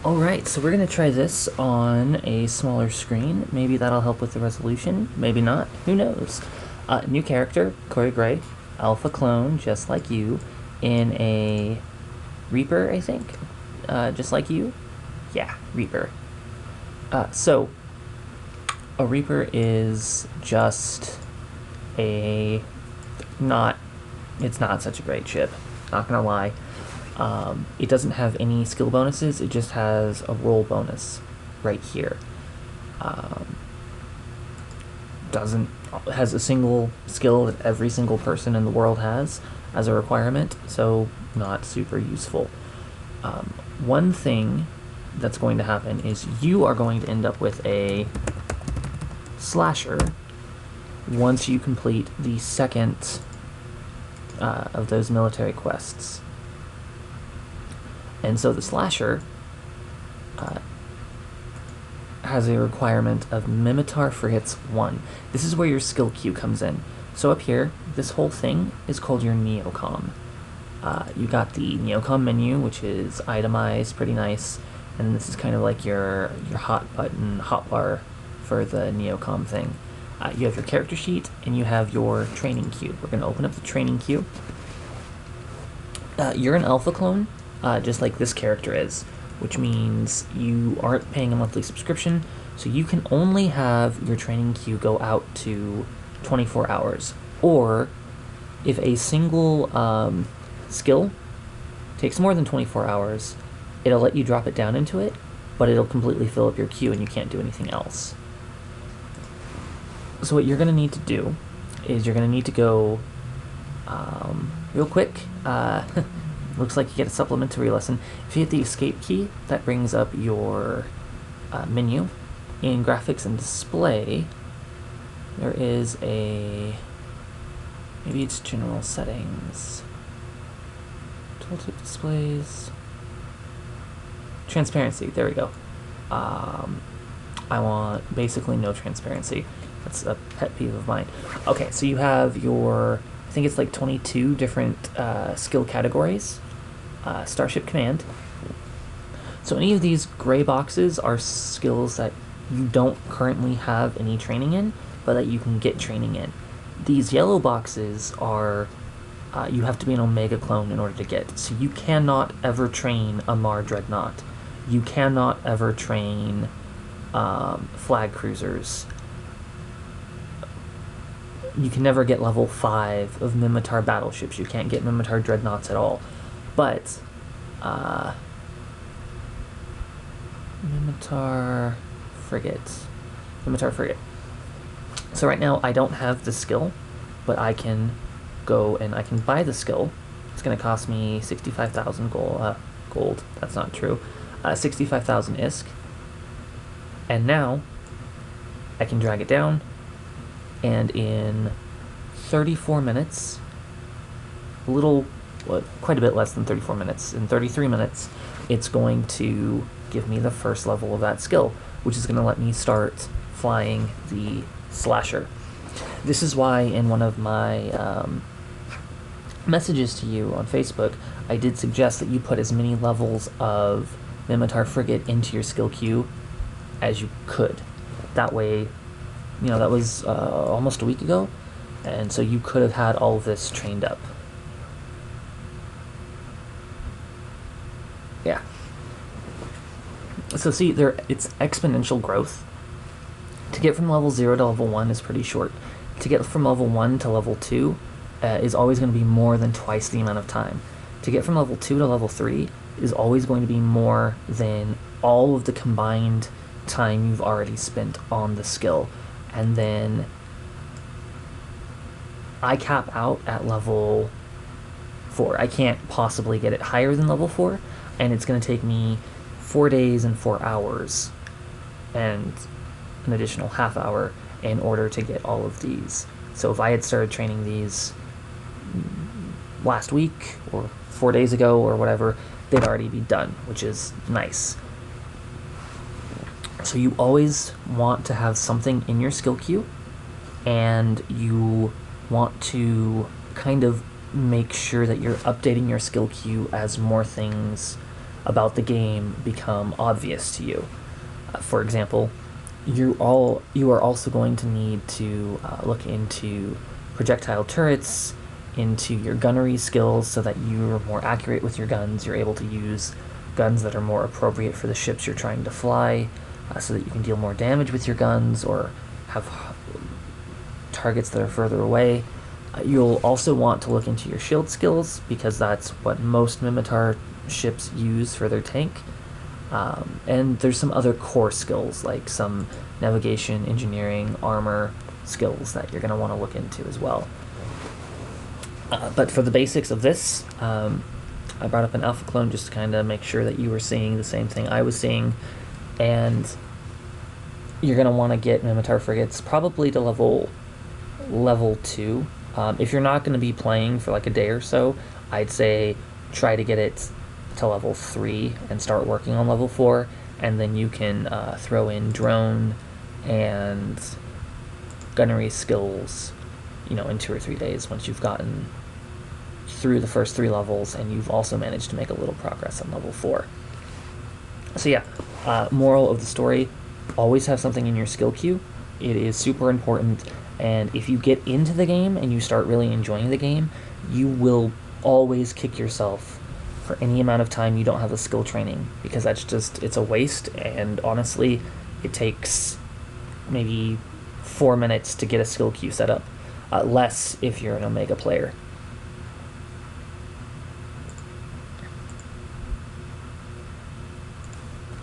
Alright, so we're going to try this on a smaller screen. Maybe that'll help with the resolution, maybe not, who knows. New character, Corey Gray, alpha clone, just like you, in a Reaper, I think? Just like you? Yeah, Reaper. So, a Reaper is just a it's not such a great ship, not gonna lie. It doesn't have any skill bonuses, it just has a roll bonus right here. Has a single skill that every single person in the world has as a requirement, so not super useful. One thing that's going to happen is you are going to end up with a slasher once you complete the second of those military quests. And so the slasher has a requirement of Minmatar Frigates 1. This is where your skill queue comes in. So up here, this whole thing is called your Neocom. You got the Neocom menu, which is itemized, pretty nice, and this is kind of like your hot button hotbar for the Neocom thing. You have your character sheet, and you have your training queue. We're going to open up the training queue. You're an alpha clone, just like this character is, which means you aren't paying a monthly subscription, so you can only have your training queue go out to 24 hours. Or, if a single skill takes more than 24 hours, it'll let you drop it down into it, but it'll completely fill up your queue and you can't do anything else. So what you're going to need to do is you're going to need to go real quick. Looks like you get a supplementary lesson. If you hit the escape key, that brings up your menu. In graphics and display, there is maybe it's general settings. Tooltip displays. Transparency, there we go. I want basically no transparency. That's a pet peeve of mine. Okay, so you have your, I think it's like 22 different skill categories. Starship Command. So any of these gray boxes are skills that you don't currently have any training in, but that you can get training in. These yellow boxes are, you have to be an Omega clone in order to get. So you cannot ever train a Mar Dreadnought. You cannot ever train flag cruisers. You can never get level 5 of Minmatar battleships. You can't get Minmatar Dreadnoughts at all. But, Minmatar Frigate. So right now I don't have the skill, but I can go and I can buy the skill. It's going to cost me 65,000 gold. That's not true. 65,000 ISK. And now I can drag it down, and in 34 minutes, quite a bit less than 34 minutes, in 33 minutes, it's going to give me the first level of that skill, which is going to let me start flying the slasher. This is why in one of my messages to you on Facebook, I did suggest that you put as many levels of Minmatar Frigate into your skill queue as you could. That way, that was almost a week ago, and so you could have had all of this trained up. Yeah. So see, it's exponential growth. To get from level 0 to level 1 is pretty short. To get from level 1 to level 2 is always going to be more than twice the amount of time. To get from level 2 to level 3 is always going to be more than all of the combined time you've already spent on the skill. And then I cap out at level 4. I can't possibly get it higher than level 4, and it's going to take me 4 days and 4 hours and an additional half hour in order to get all of these. So if I had started training these last week or 4 days ago or whatever, they'd already be done, which is nice. So you always want to have something in your skill queue, and you want to kind of make sure that you're updating your skill queue as more things about the game become obvious to you. For example, you are also going to need to look into projectile turrets, into your gunnery skills, so that you're more accurate with your guns. You're able to use guns that are more appropriate for the ships you're trying to fly, so that you can deal more damage with your guns or have targets that are further away. You'll also want to look into your shield skills, because that's what most Minmatar ships use for their tank. And there's some other core skills, like some navigation, engineering, armor skills that you're going to want to look into as well. But for the basics of this, I brought up an alpha clone just to kind of make sure that you were seeing the same thing I was seeing. And you're going to want to get Minmatar frigates probably to level 2. If you're not going to be playing for like a day or so, I'd say try to get it to level 3 and start working on level 4, and then you can throw in drone and gunnery skills, in 2 or 3 days once you've gotten through the first 3 levels and you've also managed to make a little progress on level 4. So yeah, moral of the story, always have something in your skill queue. It is super important, and if you get into the game and you start really enjoying the game, you will always kick yourself for any amount of time you don't have the skill training, because it's a waste, and honestly, it takes maybe 4 minutes to get a skill queue set up. Less if you're an Omega player.